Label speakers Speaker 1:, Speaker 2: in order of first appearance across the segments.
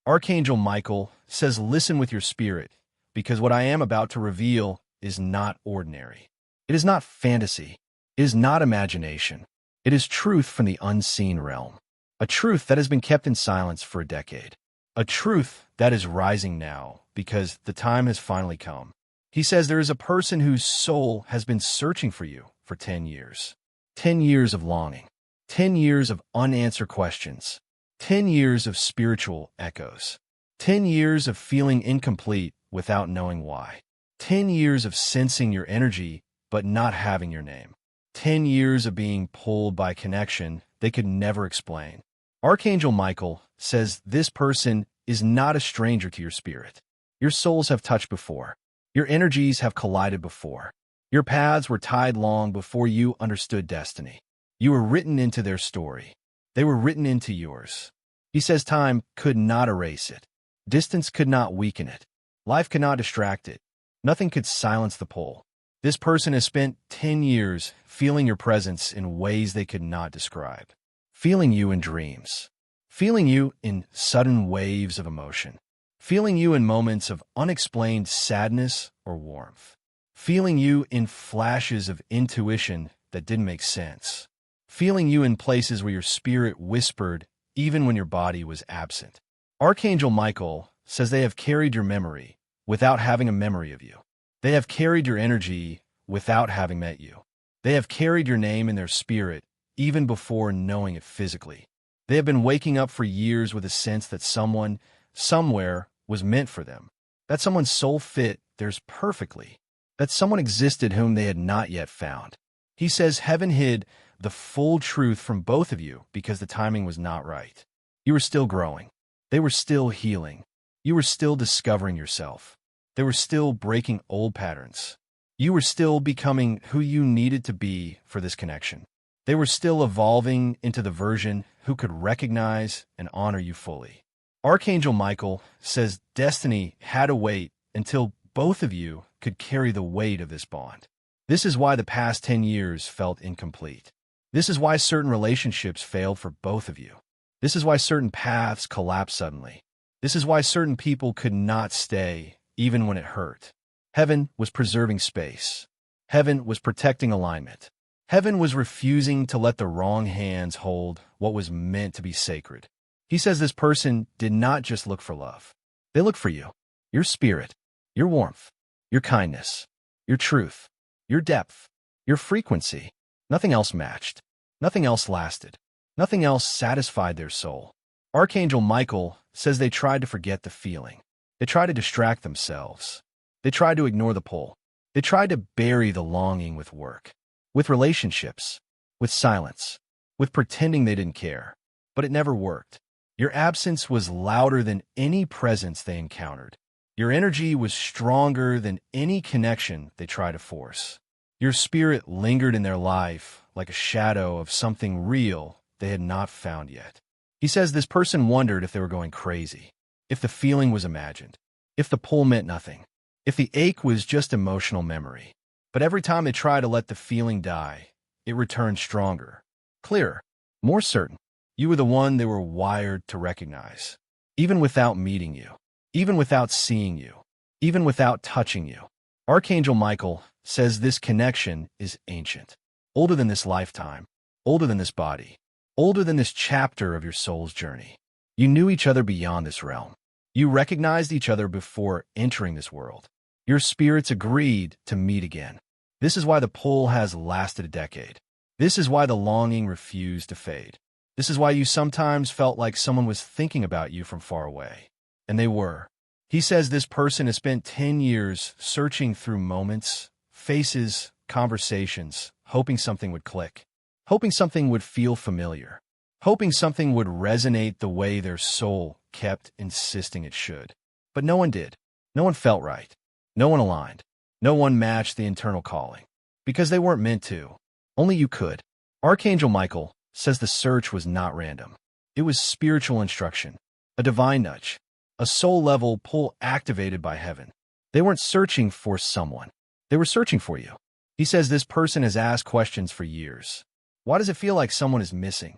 Speaker 1: Archangel Michael says, listen with your spirit, because what I am about to reveal is not ordinary. It is not fantasy. It is not imagination. It is truth from the unseen realm. A truth that has been kept in silence for a decade. A truth that is rising now because the time has finally come. He says there is a person whose soul has been searching for you for 10 years. 10 years of longing. 10 years of unanswered questions. 10 years of spiritual echoes. 10 years of feeling incomplete without knowing why. 10 years of sensing your energy but not having your name. 10 years of being pulled by connection they could never explain. Archangel Michael says this person is not a stranger to your spirit. Your souls have touched before. Your energies have collided before. Your paths were tied long before you understood destiny. You were written into their story. They were written into yours. He says time could not erase it. Distance could not weaken it. Life could not distract it. Nothing could silence the pull. This person has spent 10 years feeling your presence in ways they could not describe. Feeling you in dreams. Feeling you in sudden waves of emotion. Feeling you in moments of unexplained sadness or warmth. Feeling you in flashes of intuition that didn't make sense. Feeling you in places where your spirit whispered even when your body was absent. Archangel Michael says they have carried your memory without having a memory of you. They have carried your energy without having met you. They have carried your name in their spirit even before knowing it physically. They have been waking up for years with a sense that someone, somewhere, was meant for them. That someone's soul fit theirs perfectly. That someone existed whom they had not yet found. He says heaven hid the full truth from both of you because the timing was not right. You were still growing. They were still healing. You were still discovering yourself. They were still breaking old patterns. You were still becoming who you needed to be for this connection. They were still evolving into the version who could recognize and honor you fully. Archangel Michael says destiny had to wait until both of you could carry the weight of this bond. This is why the past 10 years felt incomplete. This is why certain relationships failed for both of you. This is why certain paths collapsed suddenly. This is why certain people could not stay even when it hurt. Heaven was preserving space. Heaven was protecting alignment. Heaven was refusing to let the wrong hands hold what was meant to be sacred. He says this person did not just look for love. They looked for you, your spirit, your warmth, your kindness, your truth, your depth, your frequency. Nothing else matched. Nothing else lasted. Nothing else satisfied their soul. Archangel Michael says they tried to forget the feeling. They tried to distract themselves. They tried to ignore the pull. They tried to bury the longing with work, with relationships, with silence, with pretending they didn't care. But it never worked. Your absence was louder than any presence they encountered. Your energy was stronger than any connection they tried to force. Your spirit lingered in their life like a shadow of something real they had not found yet. He says this person wondered if they were going crazy, if the feeling was imagined, if the pull meant nothing, if the ache was just emotional memory. But every time they tried to let the feeling die, it returned stronger, clearer, more certain. You were the one they were wired to recognize, even without meeting you, even without seeing you, even without touching you. Archangel Michael says this connection is ancient, older than this lifetime, older than this body, older than this chapter of your soul's journey. You knew each other beyond this realm. You recognized each other before entering this world. Your spirits agreed to meet again. This is why the pull has lasted a decade. This is why the longing refused to fade. This is why you sometimes felt like someone was thinking about you from far away. And they were. He says this person has spent 10 years searching through moments, faces, conversations, hoping something would click, hoping something would feel familiar, hoping something would resonate the way their soul kept insisting it should. But no one did. No one felt right. No one aligned. No one matched the internal calling. Because they weren't meant to. Only you could. Archangel Michael says the search was not random. It was spiritual instruction, a divine nudge, a soul-level pull activated by heaven. They weren't searching for someone. They were searching for you. He says this person has asked questions for years. Why does it feel like someone is missing?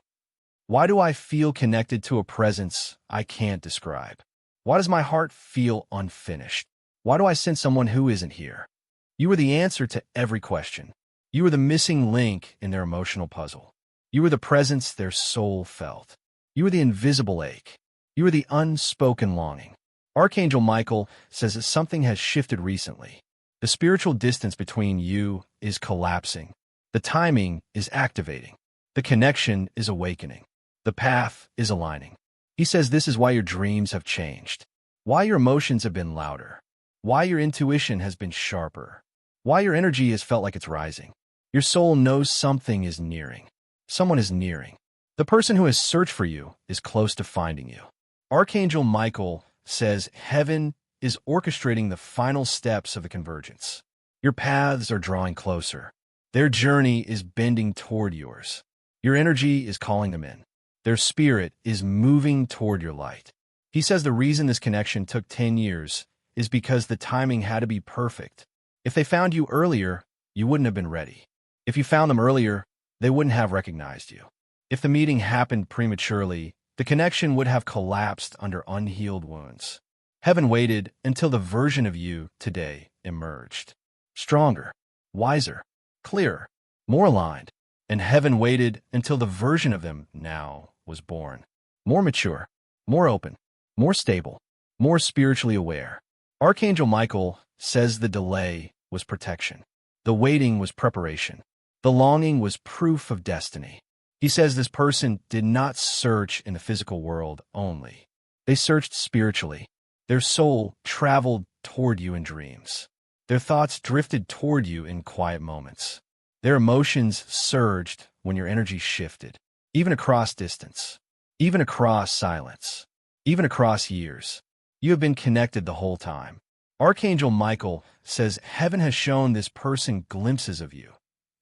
Speaker 1: Why do I feel connected to a presence I can't describe? Why does my heart feel unfinished? Why do I sense someone who isn't here? You are the answer to every question. You are the missing link in their emotional puzzle. You are the presence their soul felt. You are the invisible ache. You are the unspoken longing. Archangel Michael says that something has shifted recently. The spiritual distance between you is collapsing. The timing is activating. The connection is awakening. The path is aligning. He says this is why your dreams have changed, why your emotions have been louder, why your intuition has been sharper, why your energy has felt like it's rising. Your soul knows something is nearing. Someone is nearing. The person who has searched for you is close to finding you. Archangel Michael says heaven is orchestrating the final steps of the convergence. Your paths are drawing closer. Their journey is bending toward yours. Your energy is calling them in. Their spirit is moving toward your light. He says the reason this connection took 10 years is because the timing had to be perfect. If they found you earlier, you wouldn't have been ready. If you found them earlier, they wouldn't have recognized you. If the meeting happened prematurely, the connection would have collapsed under unhealed wounds. Heaven waited until the version of you today emerged. Stronger, wiser, clearer, more aligned. And heaven waited until the version of them now was born. More mature, more open, more stable, more spiritually aware. Archangel Michael says the delay was protection. The waiting was preparation. The longing was proof of destiny. He says this person did not search in the physical world only. They searched spiritually. Their soul traveled toward you in dreams. Their thoughts drifted toward you in quiet moments. Their emotions surged when your energy shifted, even across distance, even across silence, even across years. You have been connected the whole time. Archangel Michael says heaven has shown this person glimpses of you,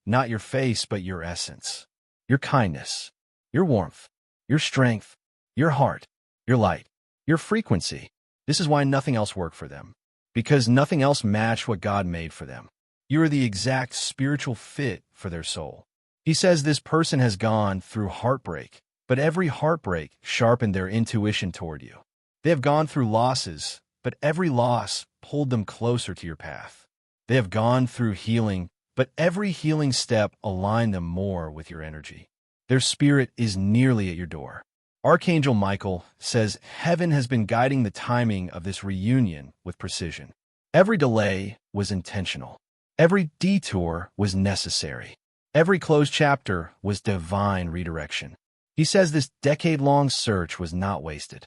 Speaker 1: not your face, but your essence, your kindness, your warmth, your strength, your heart, your light, your frequency. This is why nothing else worked for them, because nothing else matched what God made for them. You are the exact spiritual fit for their soul. He says this person has gone through heartbreak, but every heartbreak sharpened their intuition toward you. They have gone through losses, but every loss pulled them closer to your path. They have gone through healing, but every healing step aligned them more with your energy. Their spirit is nearly at your door. Archangel Michael says heaven has been guiding the timing of this reunion with precision. Every delay was intentional. Every detour was necessary. Every closed chapter was divine redirection. He says this decade-long search was not wasted.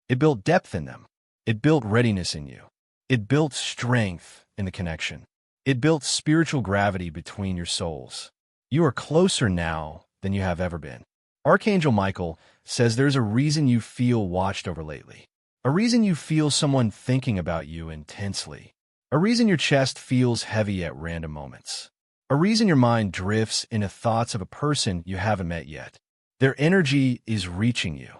Speaker 1: It built depth in them. It built readiness in you. It built strength in the connection. It built spiritual gravity between your souls. You are closer now than you have ever been. Archangel Michael says there's a reason you feel watched over lately. A reason you feel someone thinking about you intensely. A reason your chest feels heavy at random moments. A reason your mind drifts into thoughts of a person you haven't met yet. Their energy is reaching you.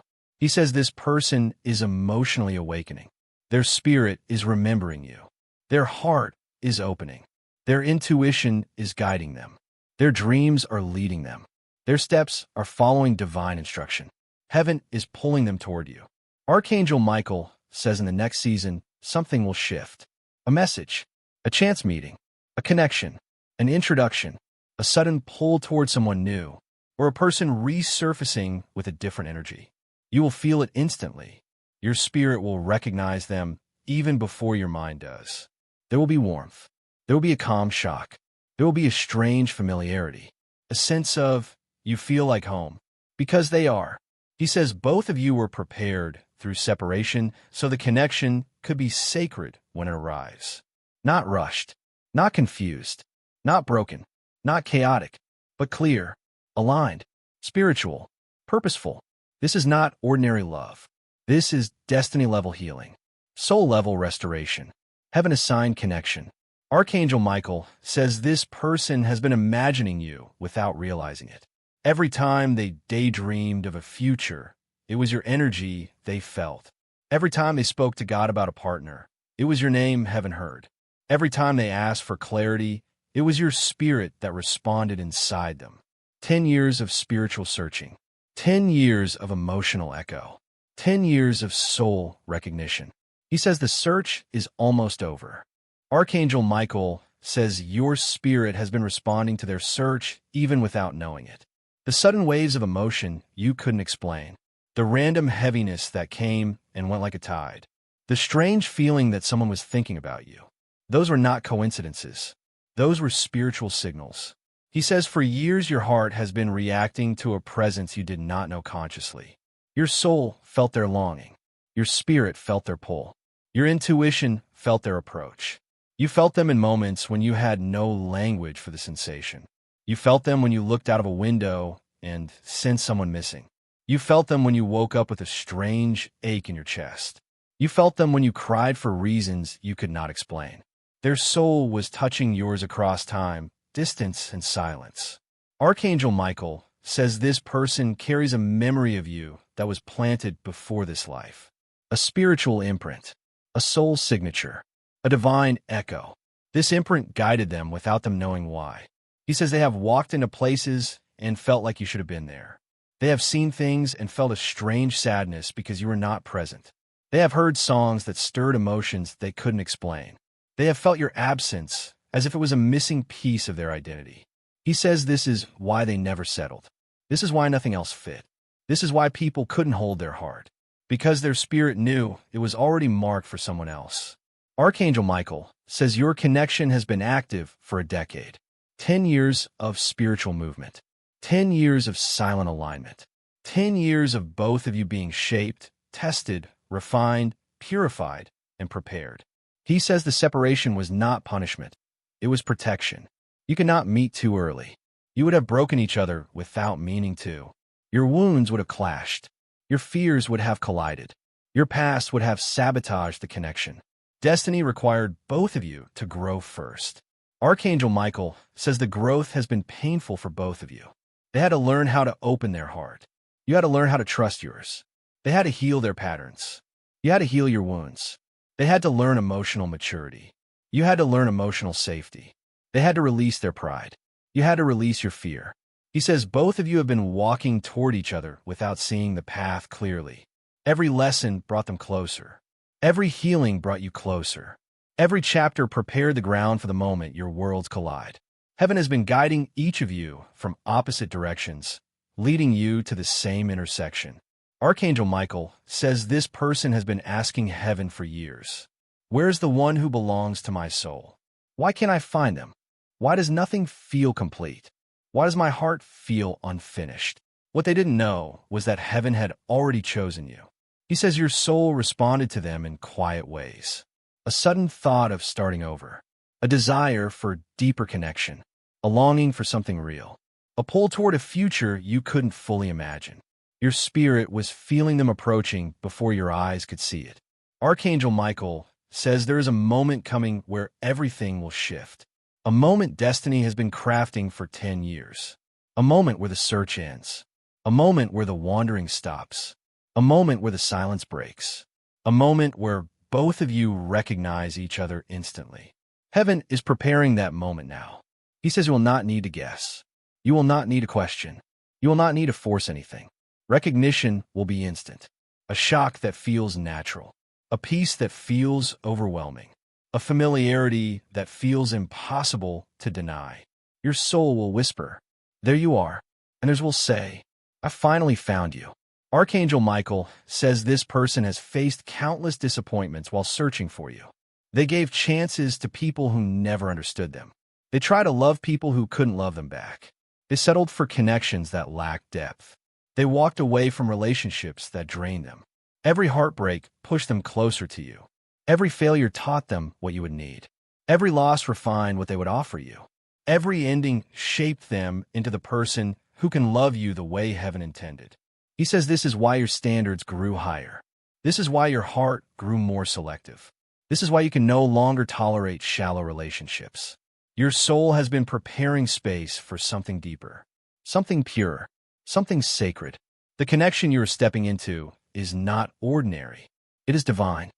Speaker 1: He says this person is emotionally awakening. Their spirit is remembering you. Their heart is opening. Their intuition is guiding them. Their dreams are leading them. Their steps are following divine instruction. Heaven is pulling them toward you. Archangel Michael says in the next season, something will shift. A message, a chance meeting, a connection, an introduction, a sudden pull toward someone new, or a person resurfacing with a different energy. You will feel it instantly. Your spirit will recognize them even before your mind does. There will be warmth. There will be a calm shock. There will be a strange familiarity, a sense of you feel like home, because they are. He says both of you were prepared through separation so the connection could be sacred when it arrives. Not rushed, not confused, not broken, not chaotic, but clear, aligned, spiritual, purposeful. This is not ordinary love. This is destiny-level healing, soul-level restoration, heaven-assigned connection. Archangel Michael says this person has been imagining you without realizing it. Every time they daydreamed of a future, it was your energy they felt. Every time they spoke to God about a partner, it was your name heaven heard. Every time they asked for clarity, it was your spirit that responded inside them. 10 years of spiritual searching. 10 years of emotional echo. 10 years of soul recognition. He says the search is almost over. Archangel Michael says your spirit has been responding to their search even without knowing it. The sudden waves of emotion you couldn't explain. The random heaviness that came and went like a tide. The strange feeling that someone was thinking about you. Those were not coincidences. Those were spiritual signals. He says for years your heart has been reacting to a presence you did not know consciously. Your soul felt their longing. Your spirit felt their pull. Your intuition felt their approach. You felt them in moments when you had no language for the sensation. You felt them when you looked out of a window and sensed someone missing. You felt them when you woke up with a strange ache in your chest. You felt them when you cried for reasons you could not explain. Their soul was touching yours across time, distance, and silence. Archangel Michael says this person carries a memory of you that was planted before this life. A spiritual imprint, a soul signature, a divine echo. This imprint guided them without them knowing why. He says they have walked into places and felt like you should have been there. They have seen things and felt a strange sadness because you were not present. They have heard songs that stirred emotions they couldn't explain. They have felt your absence as if it was a missing piece of their identity. He says this is why they never settled. This is why nothing else fit. This is why people couldn't hold their heart. Because their spirit knew it was already marked for someone else. Archangel Michael says your connection has been active for a decade. 10 years of spiritual movement. 10 years of silent alignment. 10 years of both of you being shaped, tested, refined, purified, and prepared. He says the separation was not punishment. It was protection. You could not meet too early. You would have broken each other without meaning to. Your wounds would have clashed. Your fears would have collided. Your past would have sabotaged the connection. Destiny required both of you to grow first. Archangel Michael says the growth has been painful for both of you. They had to learn how to open their heart. You had to learn how to trust yours. They had to heal their patterns. You had to heal your wounds. They had to learn emotional maturity. You had to learn emotional safety. They had to release their pride. You had to release your fear. He says both of you have been walking toward each other without seeing the path clearly. Every lesson brought them closer. Every healing brought you closer. Every chapter prepared the ground for the moment your worlds collide. Heaven has been guiding each of you from opposite directions, leading you to the same intersection. Archangel Michael says this person has been asking heaven for years. Where's the one who belongs to my soul? Why can't I find them? Why does nothing feel complete? Why does my heart feel unfinished? What they didn't know was that heaven had already chosen you. He says your soul responded to them in quiet ways. A sudden thought of starting over. A desire for deeper connection. A longing for something real. A pull toward a future you couldn't fully imagine. Your spirit was feeling them approaching before your eyes could see it. Archangel Michael says there is a moment coming where everything will shift. A moment destiny has been crafting for 10 years. A moment where the search ends. A moment where the wandering stops. A moment where the silence breaks. A moment where both of you recognize each other instantly. Heaven is preparing that moment now. He says you will not need to guess. You will not need to question. You will not need to force anything. Recognition will be instant. A shock that feels natural. A peace that feels overwhelming. A familiarity that feels impossible to deny. Your soul will whisper, "There you are," and others will say, "I finally found you." Archangel Michael says this person has faced countless disappointments while searching for you. They gave chances to people who never understood them. They tried to love people who couldn't love them back. They settled for connections that lacked depth. They walked away from relationships that drained them. Every heartbreak pushed them closer to you. Every failure taught them what you would need. Every loss refined what they would offer you. Every ending shaped them into the person who can love you the way heaven intended. He says this is why your standards grew higher. This is why your heart grew more selective. This is why you can no longer tolerate shallow relationships. Your soul has been preparing space for something deeper, something pure, something sacred. The connection you are stepping into is not ordinary. It is divine.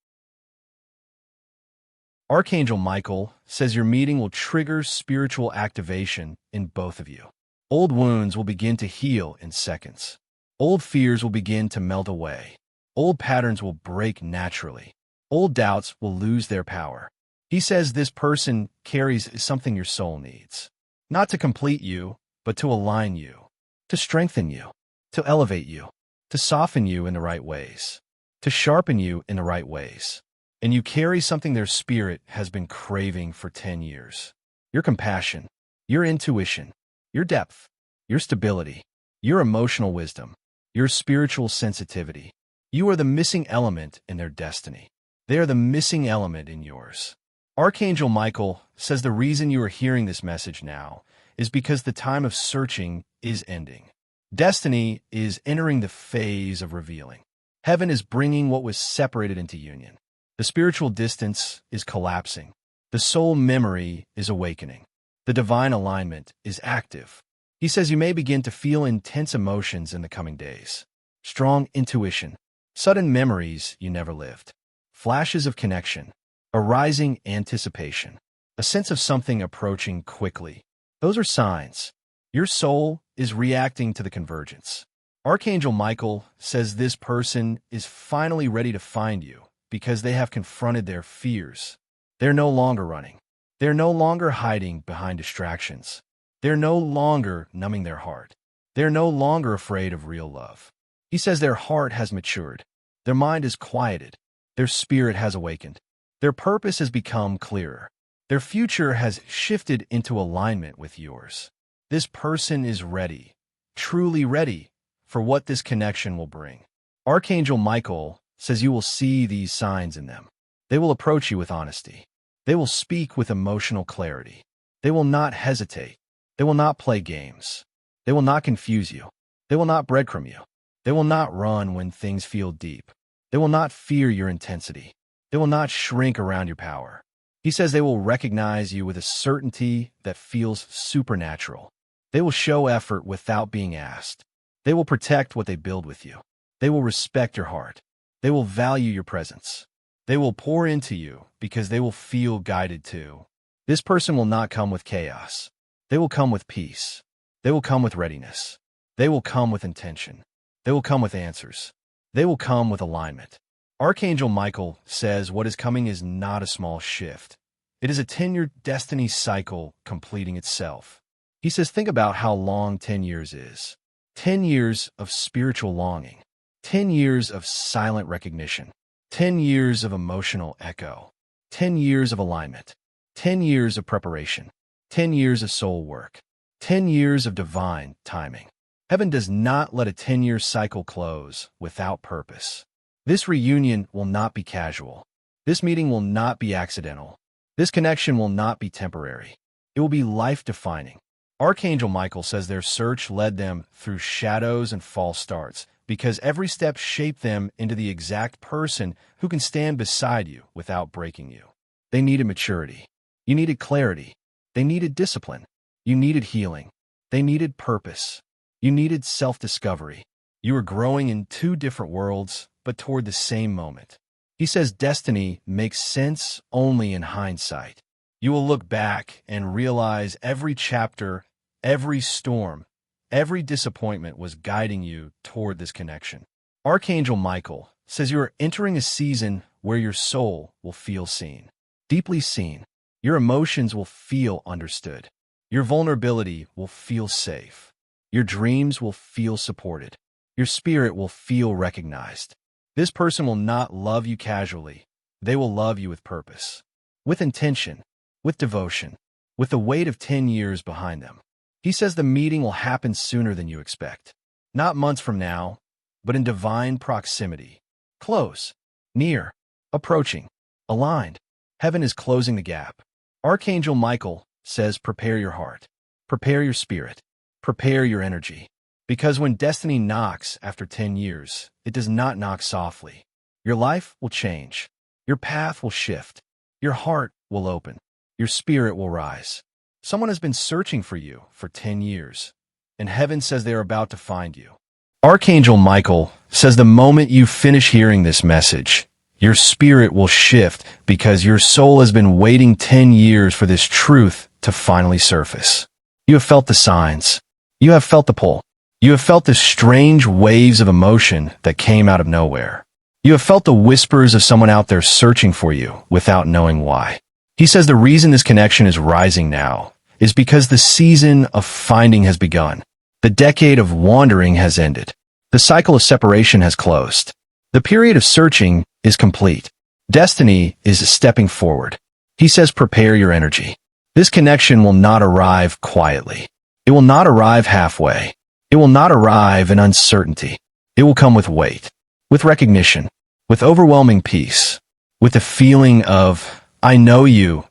Speaker 1: Archangel Michael says your meeting will trigger spiritual activation in both of you. Old wounds will begin to heal in seconds. Old fears will begin to melt away. Old patterns will break naturally. Old doubts will lose their power. He says this person carries something your soul needs. Not to complete you, but to align you, to strengthen you, to elevate you, to soften you in the right ways, to sharpen you in the right ways. And you carry something their spirit has been craving for 10 years. Your compassion, your intuition, your depth, your stability, your emotional wisdom, your spiritual sensitivity. You are the missing element in their destiny. They are the missing element in yours. Archangel Michael says the reason you are hearing this message now is because the time of searching is ending. Destiny is entering the phase of revealing. Heaven is bringing what was separated into union. The spiritual distance is collapsing. The soul memory is awakening. The divine alignment is active. He says you may begin to feel intense emotions in the coming days. Strong intuition, sudden memories you never lived, flashes of connection, a rising anticipation, a sense of something approaching quickly. Those are signs. Your soul is reacting to the convergence. Archangel Michael says this person is finally ready to find you because they have confronted their fears. They're no longer running. They're no longer hiding behind distractions. They're no longer numbing their heart. They're no longer afraid of real love. He says their heart has matured. Their mind is quieted. Their spirit has awakened. Their purpose has become clearer. Their future has shifted into alignment with yours. This person is ready, truly ready, for what this connection will bring. Archangel Michael says you will see these signs in them. They will approach you with honesty. They will speak with emotional clarity. They will not hesitate. They will not play games. They will not confuse you. They will not breadcrumb you. They will not run when things feel deep. They will not fear your intensity. They will not shrink around your power. He says they will recognize you with a certainty that feels supernatural. They will show effort without being asked. They will protect what they build with you. They will respect your heart. They will value your presence. They will pour into you because they will feel guided too. This person will not come with chaos. They will come with peace. They will come with readiness. They will come with intention. They will come with answers. They will come with alignment. Archangel Michael says what is coming is not a small shift. It is a 10-year destiny cycle completing itself. He says think about how long 10 years is. 10 years of spiritual longing. 10 years of silent recognition. 10 years of emotional echo. 10 years of alignment. 10 years of preparation. 10 years of soul work. 10 years of divine timing. Heaven does not let a 10-year cycle close without purpose. This reunion will not be casual. This meeting will not be accidental. This connection will not be temporary. It will be life-defining. Archangel Michael says their search led them through shadows and false starts because every step shaped them into the exact person who can stand beside you without breaking you. They needed maturity. You needed clarity. They needed discipline. You needed healing. They needed purpose. You needed self-discovery. You were growing in two different worlds, but toward the same moment. He says destiny makes sense only in hindsight. You will look back and realize every chapter, every storm, every disappointment was guiding you toward this connection. Archangel Michael says you are entering a season where your soul will feel seen, deeply seen. Your emotions will feel understood. Your vulnerability will feel safe. Your dreams will feel supported. Your spirit will feel recognized. This person will not love you casually. They will love you with purpose, with intention, with devotion, with the weight of 10 years behind them. He says the meeting will happen sooner than you expect. Not months from now, but in divine proximity. Close, near, approaching, aligned. Heaven is closing the gap. Archangel Michael says prepare your heart, prepare your spirit, prepare your energy. Because when destiny knocks after 10 years, it does not knock softly. Your life will change. Your path will shift. Your heart will open. Your spirit will rise. Someone has been searching for you for 10 years, and heaven says they are about to find you. Archangel Michael says the moment you finish hearing this message, your spirit will shift because your soul has been waiting 10 years for this truth to finally surface. You have felt the signs. You have felt the pull. You have felt the strange waves of emotion that came out of nowhere. You have felt the whispers of someone out there searching for you without knowing why. He says the reason this connection is rising now is because the season of finding has begun. The decade of wandering has ended. The cycle of separation has closed. The period of searching is complete. Destiny is stepping forward. He says prepare your energy. This connection will not arrive quietly. It will not arrive halfway. It will not arrive in uncertainty. It will come with weight, with recognition, with overwhelming peace, with the feeling of, I know you,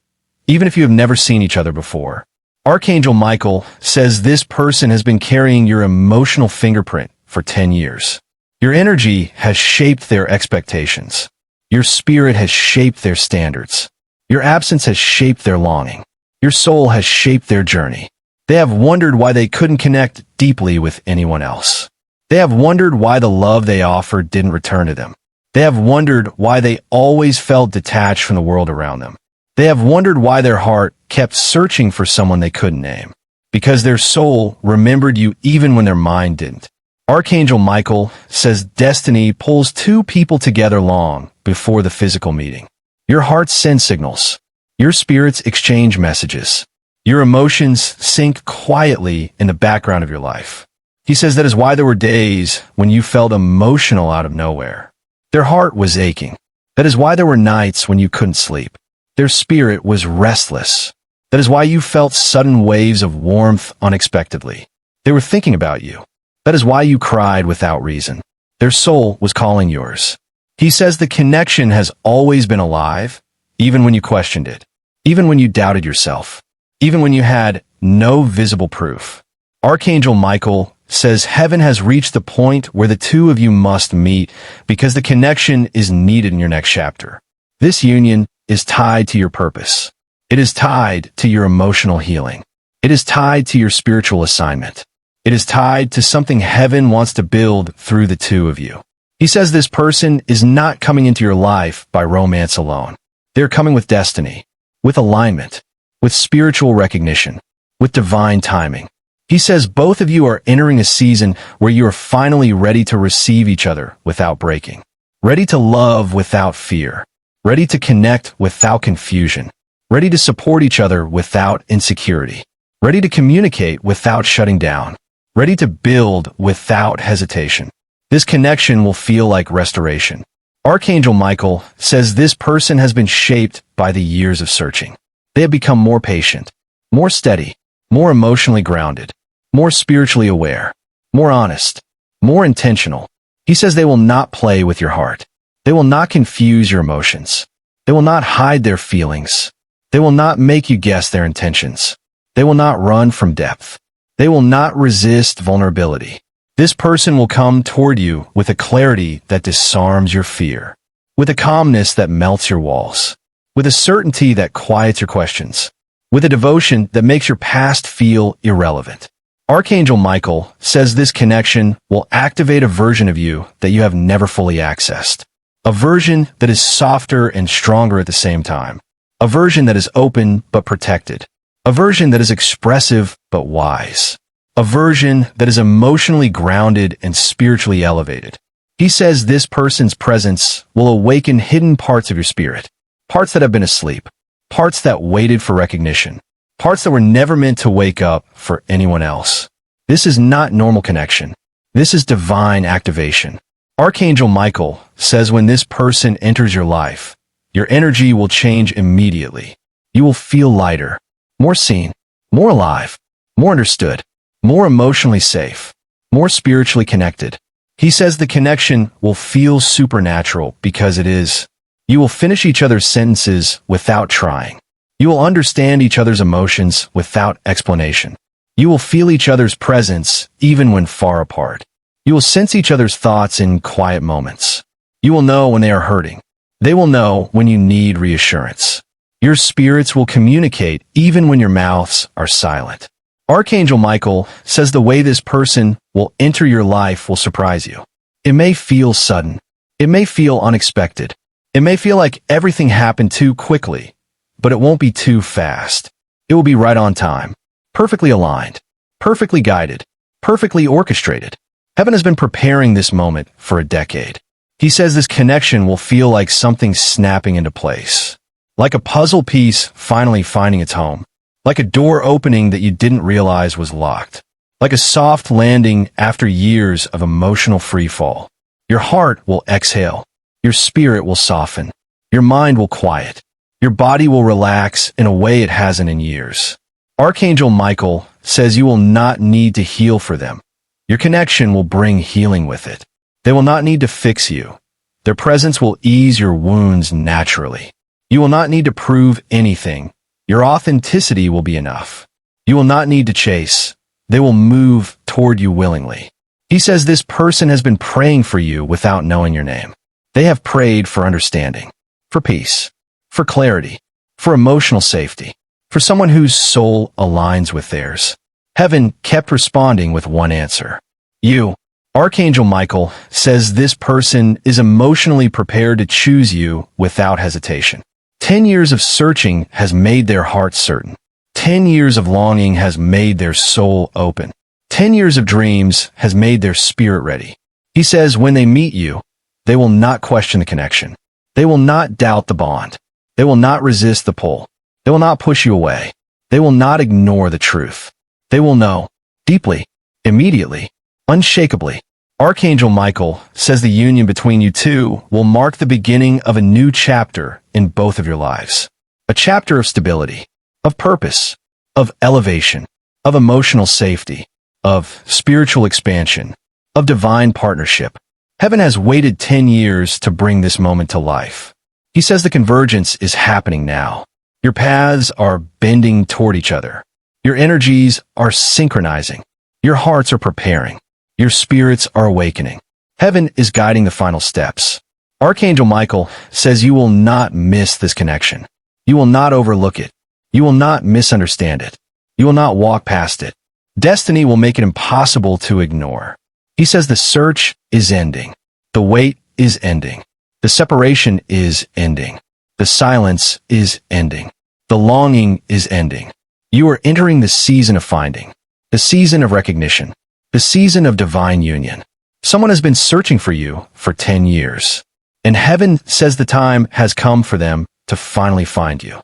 Speaker 1: even if you have never seen each other before. Archangel Michael says this person has been carrying your emotional fingerprint for 10 years. Your energy has shaped their expectations. Your spirit has shaped their standards. Your absence has shaped their longing. Your soul has shaped their journey. They have wondered why they couldn't connect deeply with anyone else. They have wondered why the love they offered didn't return to them. They have wondered why they always felt detached from the world around them. They have wondered why their heart kept searching for someone they couldn't name. Because their soul remembered you even when their mind didn't. Archangel Michael says destiny pulls two people together long before the physical meeting. Your heart sends signals. Your spirits exchange messages. Your emotions sink quietly in the background of your life. He says that is why there were days when you felt emotional out of nowhere. Their heart was aching. That is why there were nights when you couldn't sleep. Their spirit was restless. That is why you felt sudden waves of warmth unexpectedly. They were thinking about you. That is why you cried without reason. Their soul was calling yours. He says the connection has always been alive, even when you questioned it, even when you doubted yourself, even when you had no visible proof. Archangel Michael says heaven has reached the point where the two of you must meet because the connection is needed in your next chapter. This union is tied to your purpose. It is tied to your emotional healing. It is tied to your spiritual assignment. It is tied to something heaven wants to build through the two of you. He says this person is not coming into your life by romance alone. They're coming with destiny, with alignment, with spiritual recognition, with divine timing. He says both of you are entering a season where you are finally ready to receive each other without breaking, ready to love without fear, ready to connect without confusion, ready to support each other without insecurity, ready to communicate without shutting down, ready to build without hesitation. This connection will feel like restoration. Archangel Michael says this person has been shaped by the years of searching. They have become more patient, more steady, more emotionally grounded, more spiritually aware, more honest, more intentional. He says they will not play with your heart. They will not confuse your emotions. They will not hide their feelings. They will not make you guess their intentions. They will not run from depth. They will not resist vulnerability. This person will come toward you with a clarity that disarms your fear, with a calmness that melts your walls, with a certainty that quiets your questions, with a devotion that makes your past feel irrelevant. Archangel Michael says this connection will activate a version of you that you have never fully accessed, a version that is softer and stronger at the same time, a version that is open but protected, a version that is expressive but wise, a version that is emotionally grounded and spiritually elevated. He says this person's presence will awaken hidden parts of your spirit, parts that have been asleep, parts that waited for recognition, parts that were never meant to wake up for anyone else. This is not normal connection. This is divine activation. Archangel Michael says when this person enters your life, your energy will change immediately. You will feel lighter, more seen, more alive, more understood, more emotionally safe, more spiritually connected. He says the connection will feel supernatural because it is. You will finish each other's sentences without trying. You will understand each other's emotions without explanation. You will feel each other's presence even when far apart. You will sense each other's thoughts in quiet moments. You will know when they are hurting. They will know when you need reassurance. Your spirits will communicate even when your mouths are silent. Archangel Michael says the way this person will enter your life will surprise you. It may feel sudden. It may feel unexpected. It may feel like everything happened too quickly, but it won't be too fast. It will be right on time, perfectly aligned, perfectly guided, perfectly orchestrated. Heaven has been preparing this moment for a decade. He says this connection will feel like something snapping into place, like a puzzle piece finally finding its home, like a door opening that you didn't realize was locked, like a soft landing after years of emotional freefall. Your heart will exhale, your spirit will soften, your mind will quiet, your body will relax in a way it hasn't in years. Archangel Michael says you will not need to heal for them. Your connection will bring healing with it. They will not need to fix you. Their presence will ease your wounds naturally. You will not need to prove anything. Your authenticity will be enough. You will not need to chase. They will move toward you willingly. He says this person has been praying for you without knowing your name. They have prayed for understanding, for peace, for clarity, for emotional safety, for someone whose soul aligns with theirs. Heaven kept responding with one answer. You. Archangel Michael says this person is emotionally prepared to choose you without hesitation. 10 years of searching has made their heart certain. 10 years of longing has made their soul open. 10 years of dreams has made their spirit ready. He says when they meet you, they will not question the connection. They will not doubt the bond. They will not resist the pull. They will not push you away. They will not ignore the truth. They will know, deeply, immediately, unshakably. Archangel Michael says the union between you two will mark the beginning of a new chapter in both of your lives. A chapter of stability, of purpose, of elevation, of emotional safety, of spiritual expansion, of divine partnership. Heaven has waited 10 years to bring this moment to life. He says the convergence is happening now. Your paths are bending toward each other. Your energies are synchronizing. Your hearts are preparing. Your spirits are awakening. Heaven is guiding the final steps. Archangel Michael says you will not miss this connection. You will not overlook it. You will not misunderstand it. You will not walk past it. Destiny will make it impossible to ignore. He says the search is ending. The wait is ending. The separation is ending. The silence is ending. The longing is ending. You are entering the season of finding, the season of recognition, the season of divine union. Someone has been searching for you for 10 years, and heaven says the time has come for them to finally find you.